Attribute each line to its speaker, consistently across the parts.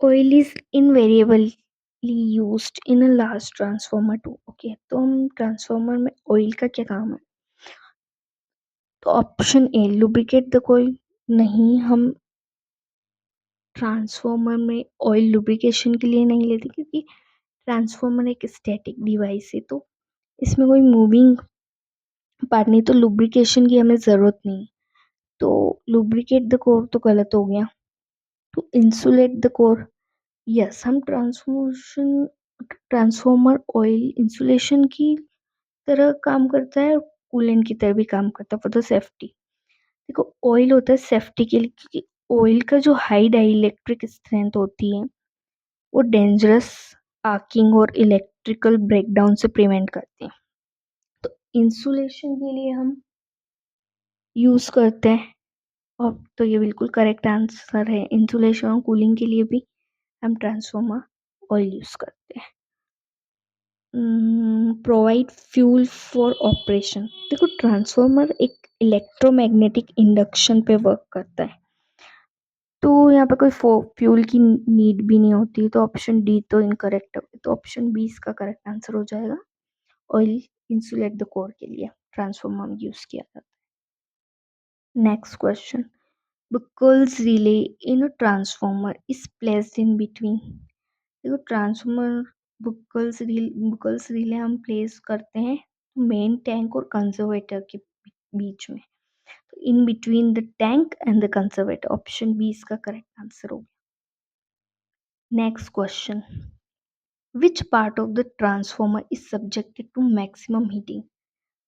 Speaker 1: Oil is invariably used in a large transformer too. Okay, तो हम transformer में oil का क्या काम है? तो option A lubricate the coil. नहीं, हम ट्रांसफार्मर में ऑयल लुब्रिकेशन के लिए नहीं लेते, क्योंकि ट्रांसफार्मर एक स्टैटिक डिवाइस है, तो इसमें कोई मूविंग पार्ट नहीं, तो लुब्रिकेशन की हमें ज़रूरत नहीं। तो लुब्रिकेट द कोर तो गलत हो गया। To insulate the core, yes, हम ट्रांसफॉर्मर ऑयल इंसुलेशन की तरह काम करता है और कूलेंट की तरह भी काम करता है फॉर द सेफ्टी। देखो, ऑयल होता है सेफ्टी के लिए, क्योंकि ऑयल का जो हाई डाई इलेक्ट्रिक स्ट्रेंथ होती है वो डेंजरस आर्किंग और इलेक्ट्रिकल ब्रेकडाउन से प्रिवेंट करती है। तो इंसुलेशन के लिए हम यूज करते हैं। और तो ये बिल्कुल करेक्ट आंसर है। इंसुलेशन और कूलिंग के लिए भी हम ट्रांसफार्मर ऑयल यूज करते हैं। Provide fuel for operation. देखो, ट्रांसफार्मर एक इलेक्ट्रोमैग्नेटिक इंडक्शन पे वर्क करता है, तो यहाँ पे कोई फ्यूल की नीड भी नहीं होती। तो ऑप्शन डी तो इनकरेक्ट है, तो ऑप्शन बी इसका करेक्ट आंसर हो जाएगा। ऑयल इंसुलेट द कोर के लिए ट्रांसफार्मर में यूज किया जाता है। Next question, buckles relay in a transformer is placed in between। देखो, ट्रांसफार्मर बुकल्स रिले हम प्लेस करते हैं मेन टैंक और कंजर्वेटर के बीच में, तो in between the tank and the conservator. Option B इसका करेक्ट आंसर होगा। Next question, which part of the transformer is subjected to maximum heating?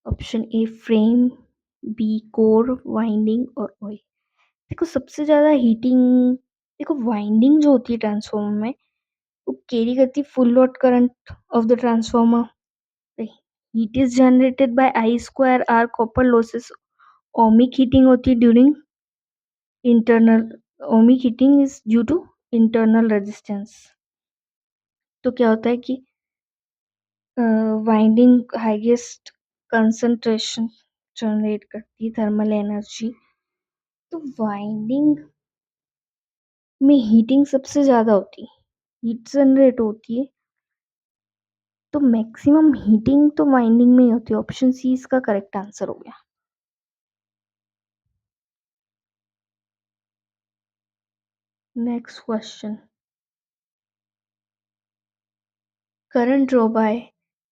Speaker 1: Option A frame, B core, winding और oil. देखो, सबसे ज़्यादा हीटिंग, देखो winding जो होती है ट्रांसफार्मर में वो कैरी करती है full load current of the transformer. Heat is generated by I square R copper losses. Ohmic heating होती है during internal, ohmic heating is due to internal resistance. तो क्या होता है कि वाइंडिंग हाईएस्ट कंसंट्रेशन जनरेट करती है थर्मल एनर्जी। तो वाइंडिंग में हीटिंग सबसे ज़्यादा होती है, हीट जनरेट होती है, तो मैक्सिमम हीटिंग तो वाइंडिंग में ही होती है। ऑप्शन सी इसका करेक्ट आंसर हो गया। Next question, current draw by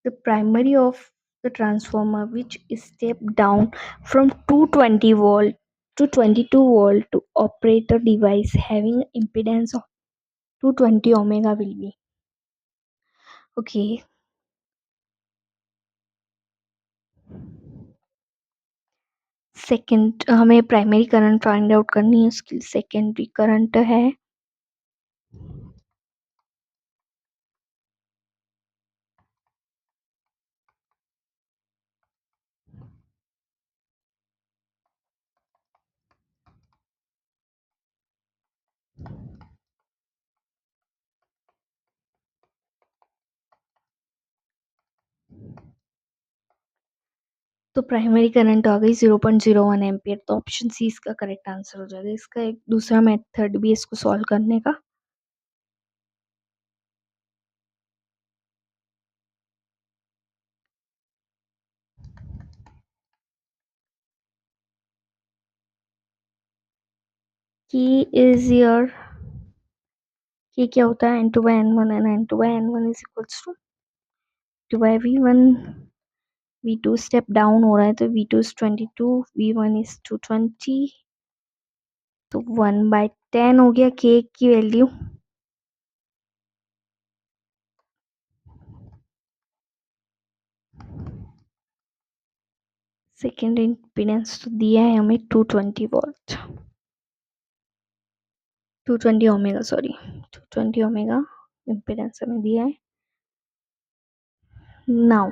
Speaker 1: the primary of the transformer which is stepped down from 220 volt to 22 volt to operate a device having impedance of 220 omega will be। okay, second हमें primary current find out करनी है, उसकी secondary current है तो primary current आ गई 0.01 ampere. तो option C इसका correct answer हो जाएगा। इसका एक दूसरा मेथड भी इसको सॉल्व करने का। की इज योर, ये क्या होता है, n2 by n1 and n2 by n1 is equals two by v1। v2 step down हो रहा है, तो v2 इज 22, v1 इज 220, तो 1/10 हो गया k की वैल्यू। सेकेंड इम्पीडेंस तो दिया है हमें 220 volt, 220 omega, sorry 220 omega impedance हमें दिया है। नाउ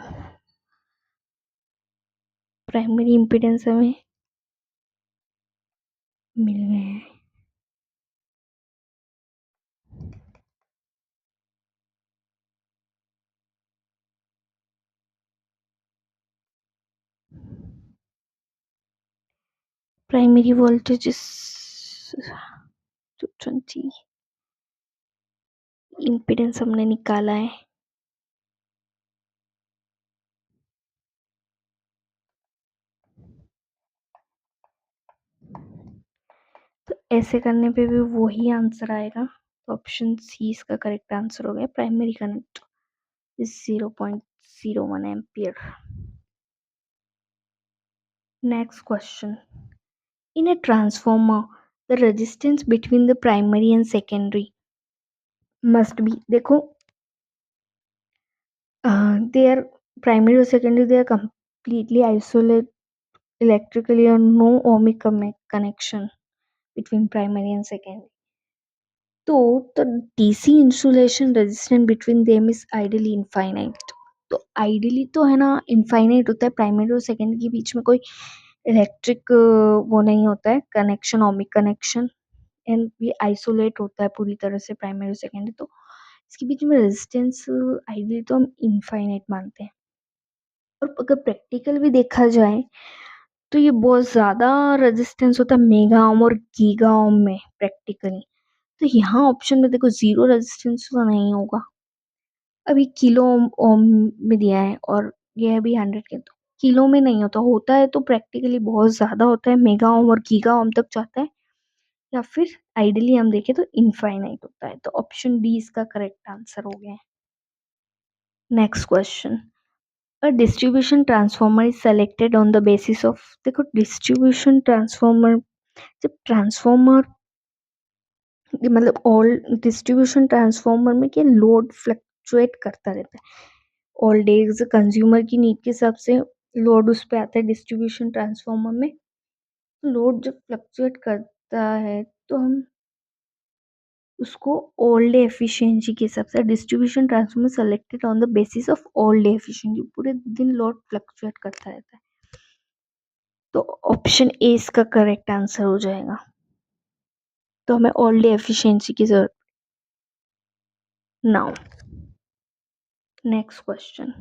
Speaker 1: प्राइमरी इम्पीडेंस हमें मिल गए हैं। प्राइमरी वोल्टेज इज 220 इम्पीडेंस हमने निकाला है। तो ऐसे करने पे भी वही आंसर आएगा। तो ऑप्शन सी इसका करेक्ट आंसर हो गया। Primary current is 0.01 ampere. Next question, in a transformer the resistance between the primary and secondary must be, देखो they are primary और secondary, they are completely isolated electrically or no ohmic connection between primary and secondary. तो the DC insulation resistance between them is ideally infinite. तो ideally तो है ना infinite होता है, primary और सेकेंडरी के बीच में कोई इलेक्ट्रिक वो नहीं होता है कनेक्शन, ओमिक कनेक्शन, एंड ये आइसोलेट होता है पूरी तरह से प्राइमरी और सेकेंडरी। तो इसके बीच में रेजिस्टेंस आइडियली तो हम इनफाइनाइट मानते हैं। और अगर प्रैक्टिकल भी देखा जाए तो ये बहुत ज़्यादा रेजिस्टेंस होता है मेगा ओम और गीगा ओम में प्रैक्टिकली। तो यहाँ ऑप्शन में देखो जीरो रेजिस्टेंस तो नहीं होगा। अभी किलो ओम ओम में दिया है और ये अभी 100 के, तो किलो में नहीं होता, होता है तो प्रैक्टिकली बहुत ज़्यादा होता है, मेगा ओम और गीगा ओम तक जाता है, या फिर आइडियली हम देखें तो इनफाइनाइट होता है। तो ऑप्शन डी इसका करेक्ट आंसर हो गया है। Next question, a distribution transformer is selected on the basis of, देखो डिस्ट्रीब्यूशन ट्रांसफॉर्मर, जब ट्रांसफॉर्मर मतलब ऑल डिस्ट्रीब्यूशन ट्रांसफॉर्मर में क्या लोड फ्लक्चुएट करता रहता है, ऑल डेज कंज्यूमर की नीड के हिसाब से लोड उस पर आता है डिस्ट्रीब्यूशन ट्रांसफॉर्मर में। लोड जब फ्लक्चुएट करता है तो हम उसको ऑल डे एफिशिएंसी के हिसाब से, distribution transformer selected on the basis of all day efficiency, पूरे दिन लोड फ्लक्चुएट करता रहता है। तो ऑप्शन ए इसका करेक्ट आंसर हो जाएगा। तो हमें ऑल डे एफिशिएंसी की जरूरत। Now next question,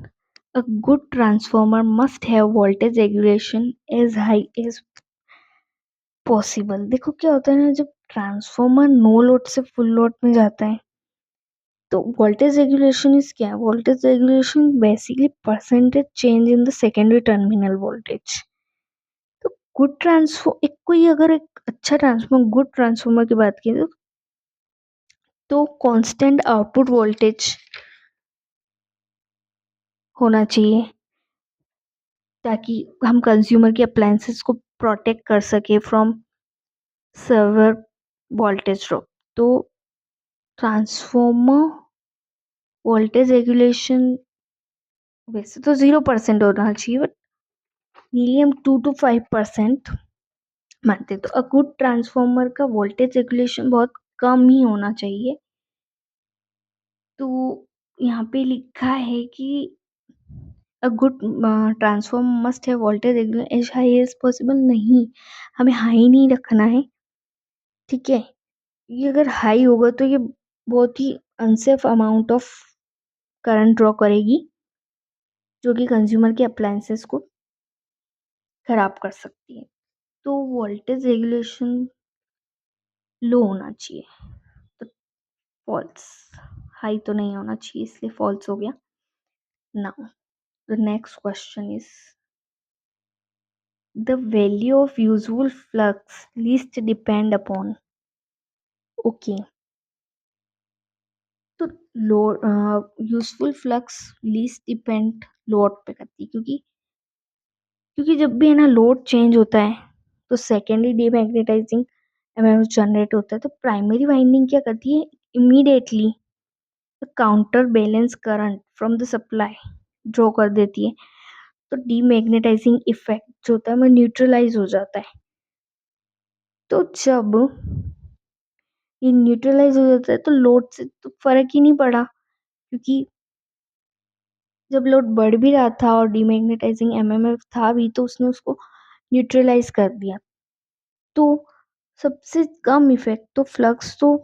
Speaker 1: a good transformer must have voltage regulation as high as possible। देखो क्या होता है ना, जब ट्रांसफॉर्मर नो लोड से फुल लोड में जाता है तो वोल्टेज रेगुलेशन इज क्या है, voltage regulation basically percentage change in the secondary terminal voltage. तो गुड ट्रांसफॉर्म, एक कोई अगर एक अच्छा ट्रांसफॉर्मर, गुड ट्रांसफॉर्मर की बात की तो कांस्टेंट आउटपुट वोल्टेज होना चाहिए ताकि हम कंज्यूमर के अप्लायंसेस को प्रोटेक्ट कर सके फ्रॉम सर्वर वोल्टेज ड्रॉप। तो ट्रांसफॉर्मर वोल्टेज रेगुलेशन वैसे तो 0% होना चाहिए, बट नीली हम 2 to 5% मानते हैं। तो अ गुड ट्रांसफॉर्मर का वोल्टेज रेगुलेशन बहुत कम ही होना चाहिए। तो यहाँ पे लिखा है कि a good transformer must have voltage regulation as high as possible. नहीं, हमें हाई नहीं रखना है, ठीक है। ये अगर हाई होगा तो ये बहुत ही unsafe amount of current draw करेगी जो कि कंज्यूमर के अप्लायंसेस को खराब कर सकती है। तो वोल्टेज रेगुलेशन लो होना चाहिए, तो फॉल्स, हाई तो नहीं होना चाहिए, इसलिए फॉल्स हो गया। Now the next question is, the value of useful flux least depend upon. Okay, तो load useful flux least depend load पे करती है, क्योंकि क्योंकि जब भी है ना लोड चेंज होता है तो सेकेंडरी डीमैग्नेटाइजिंग एमएमएफ जनरेट होता है। तो प्राइमरी वाइंडिंग क्या करती है, immediately counter balance current from the supply draw कर देती है। तो डीमैग्नेटाइजिंग इफेक्ट जो होता है वो न्यूट्रलाइज हो जाता है। तो जब ये न्यूट्रलाइज हो जाता है तो लोड से तो फर्क ही नहीं पड़ा, क्योंकि जब लोड बढ़ भी रहा था और डीमैग्नेटाइजिंग एमएमएफ था भी तो उसने उसको न्यूट्रलाइज कर दिया। तो सबसे कम इफेक्ट, तो फ्लक्स तो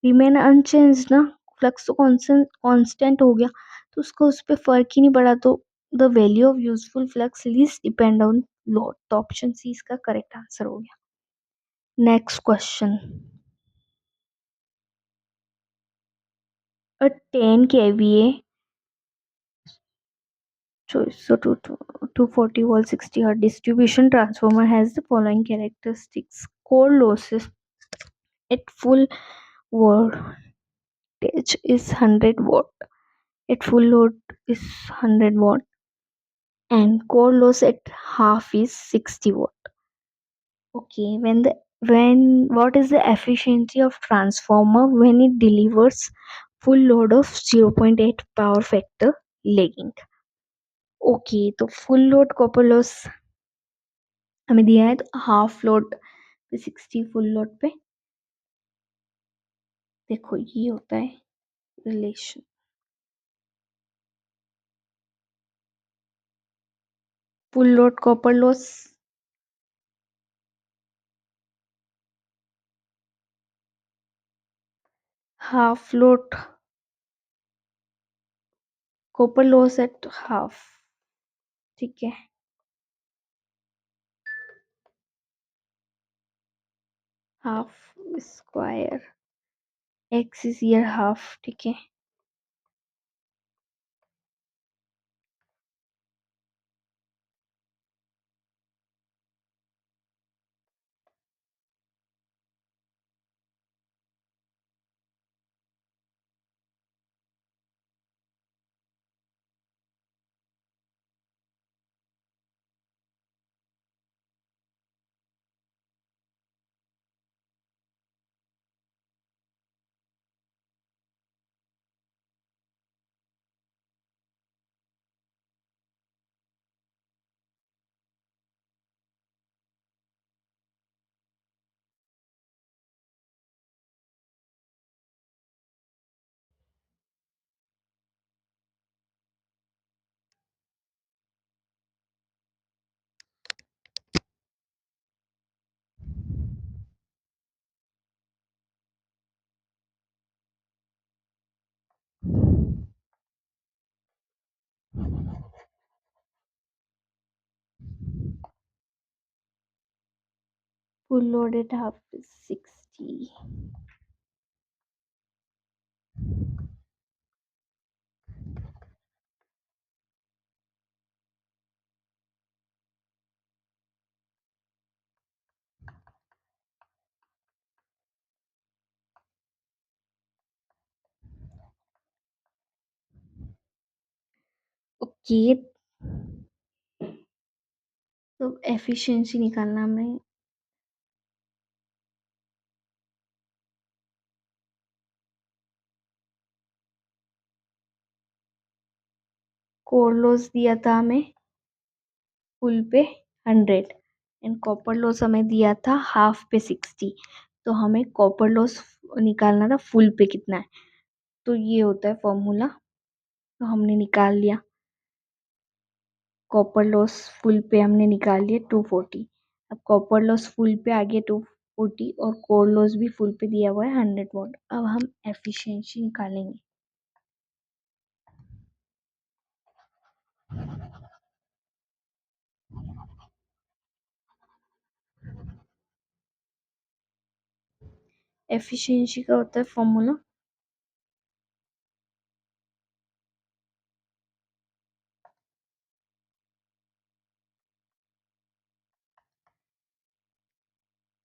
Speaker 1: रिमेन अनचेंज्ड ना, फ्लक्स तो कांस्टेंट हो गया, तो उसको उस पर फर्क ही नहीं पड़ा। तो the value of useful flux least depend on load. तो ऑप्शन सी इसका करेक्ट आंसर हो गया। Next question, A 10 kVA, so 240 volt 60 hertz distribution transformer has the following characteristics. Core losses at full voltage is 100 watt. At full load is 100 watt, and core loss at half is 60 watt. Okay, when what is the efficiency of transformer when it delivers full load of 0.8 power factor lagging? Okay, तो full load copper loss हमें दिया है, तो half load पे 60, full load पे देखो ये होता है relation. Full load copper loss half load copper loss at half, ठीक है, half square x is year half, ठीक है। Full load at half is 60। Okay, तो एफिशिएंसी निकालना हमें। कोर लॉस दिया था हमें फुल पे 100 एंड कॉपर लॉस हमें दिया था हाफ पे 60। तो हमें कॉपर लॉस निकालना था फुल पे कितना है, तो ये होता है फॉर्मूला, तो हमने निकाल लिया। कॉपर लॉस फुल पे हमने निकाल लिया 240। अब कॉपर लॉस फुल पे आ गया 240 और कोर लॉस भी फुल पे दिया हुआ है 100 वॉट। अब हम एफिशिएंसी निकालेंगे। एफिशिएंसी का होता है formula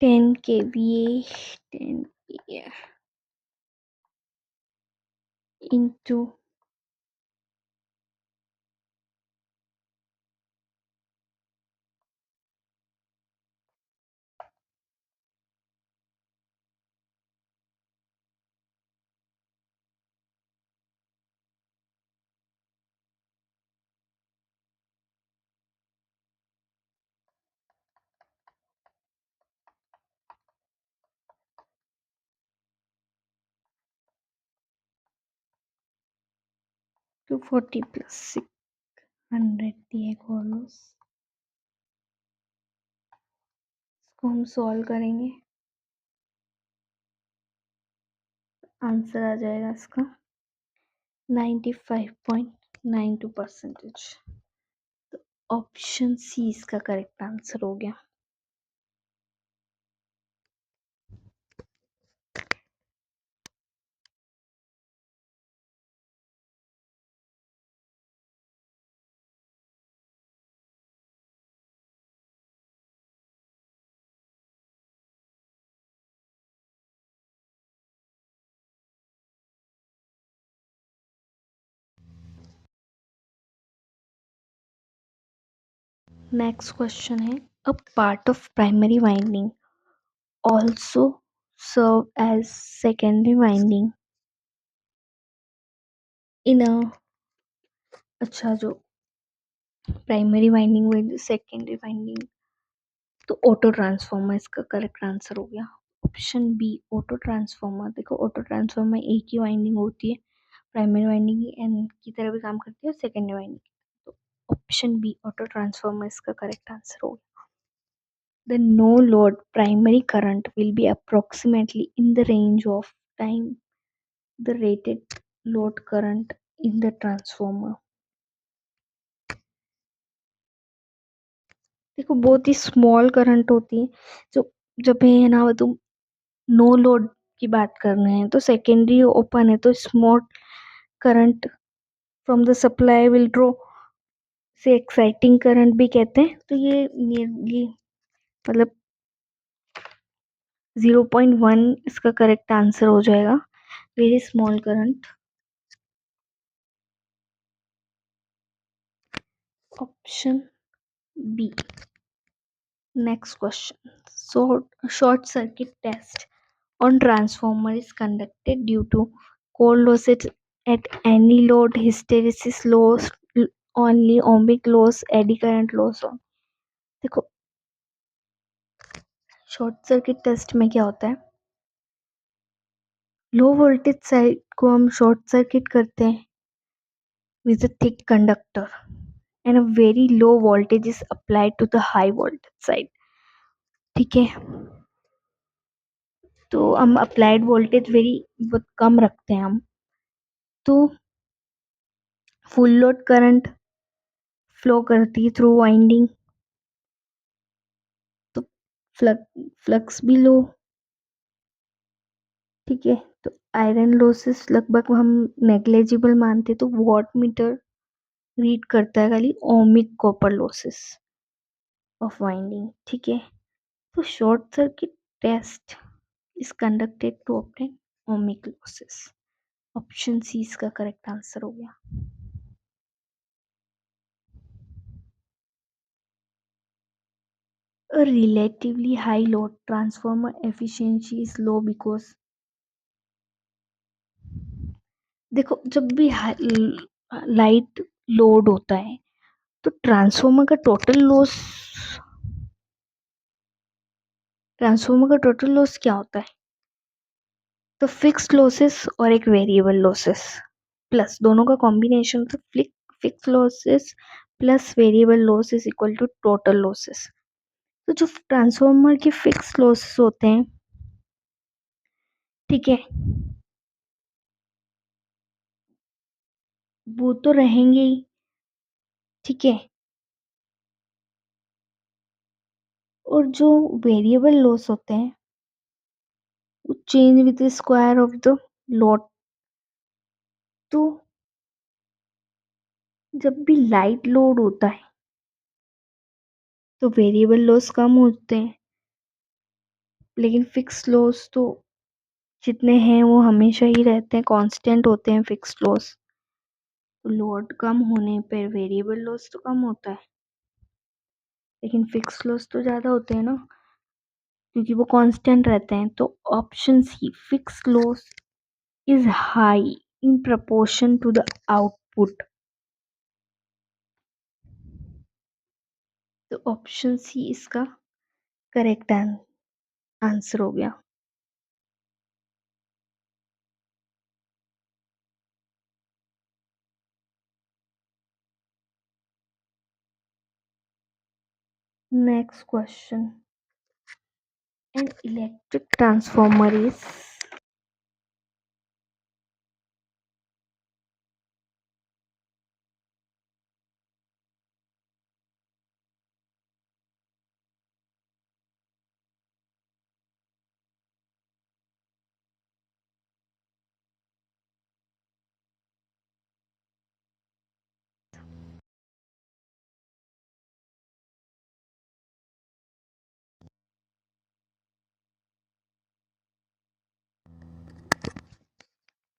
Speaker 1: 10 kVA 10 kVA into 240 plus 600 दिए कोर लॉस। इसको हम सॉल्व करेंगे, आंसर आ जाएगा इसका 95.92%। ऑप्शन सी इसका करेक्ट आंसर हो गया। नेक्स्ट क्वेश्चन है, a part of primary winding also serve as secondary winding in a, अच्छा जो प्राइमरी वाइंडिंग हुई सेकेंडरी वाइंडिंग, तो ऑटो ट्रांसफार्मर इसका करेक्ट आंसर हो गया। Option B auto transformer. देखो ऑटो ट्रांसफार्मर में एक ही वाइंडिंग होती है, प्राइमरी वाइंडिंग एन की तरह भी काम करती है और सेकेंडरी वाइंडिंग, तो ऑप्शन बी ऑटो ट्रांसफार्मर इसका करेक्ट आंसर हो गया। The no load primary current will be approximately in the range of time the rated load current in the transformer। देखो बहुत ही स्मॉल करंट होती है, जो जब है ना तुम नो लोड की बात कर रहे हैं तो सेकेंडरी ओपन है तो small current from the supply will draw, से एक्साइटिंग करंट भी कहते हैं, तो ये नियरली मतलब 0.1 इसका करेक्ट आंसर हो जाएगा, very small current. Option B. Next question. So, short circuit test on transformer is conducted due to core losses at any load, hysteresis loss, only ohmic loss, eddy current loss on। देखो short circuit test में क्या होता है, low voltage side को हम short circuit करते हैं with a thick conductor and a very low voltage is applied to the high voltage side। ठीक है, तो हम अप्लाइड वोल्टेज वेरी बहुत कम रखते हैं हम, तो फुल लोड करंट फ्लो करती है थ्रू वाइंडिंग, तो फ्लक्स भी लो। ठीक है, तो आयरन लॉसेस लगभग हम नेग्लेजिबल मानते, तो वॉट मीटर रीड करता है खाली ohmic copper losses of winding. ठीक है, तो short circuit test is conducted to obtain ohmic losses. Option C इसका करेक्ट आंसर हो गया। A relatively high load transformer efficiency is low because, देखो जब भी लाइट लोड होता है तो ट्रांसफार्मर का टोटल लॉस क्या होता है, तो फिक्स्ड लॉसेस और एक वेरिएबल लॉसेस प्लस दोनों का कॉम्बिनेशन, तो fix losses plus variable loss is equal to total losses. तो जो ट्रांसफार्मर के फिक्स लॉसेस होते हैं, ठीक है, वो तो रहेंगे ही। ठीक है, और जो वेरिएबल लॉस होते हैं वो change with the square of the load, तो जब भी लाइट लोड होता है तो वेरिएबल लॉस कम होते हैं, लेकिन फिक्स लॉस तो जितने हैं वो हमेशा ही रहते हैं, कांस्टेंट होते हैं फिक्स लॉस। तो लोड कम होने पर वेरिएबल लॉस तो कम होता है, लेकिन फिक्स लॉस तो ज़्यादा होते हैं ना, क्योंकि वो कांस्टेंट रहते हैं। तो option C fix loss is high in proportion to the output, तो ऑप्शन सी इसका करेक्ट आंसर हो गया। Next question, an electric transformer is,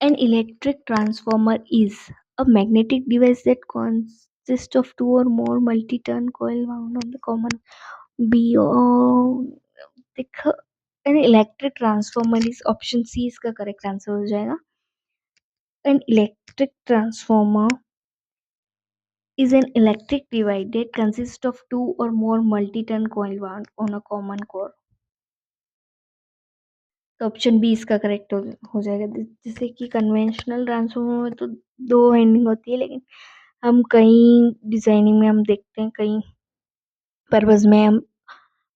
Speaker 1: an electric transformer is a magnetic device that consist of two or more multi-turn coil wound on the common B देखो an electric transformer is option C इसका correct answer हो जाएगा. An electric transformer is an electric device that consists of two or more multi-turn coil wound on a common core. तो option B इसका correct हो जाएगा. जैसे कि conventional transformer में तो दो वाइंडिंग होती है, लेकिन हम कई डिजाइनिंग में हम देखते हैं, कई पर्पज में हम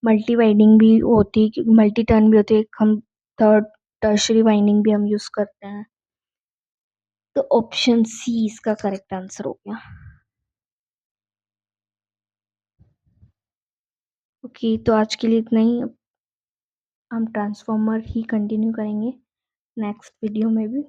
Speaker 1: मल्टी वाइंडिंग भी होती है, मल्टी टर्न भी होती है, हम थर्ड टर्शरी वाइंडिंग भी हम यूज करते हैं. तो ऑप्शन सी इसका करेक्ट आंसर हो गया. ओके, तो आज के लिए इतना ही. हम ट्रांसफार्मर ही कंटिन्यू करेंगे नेक्स्ट वीडियो में भी.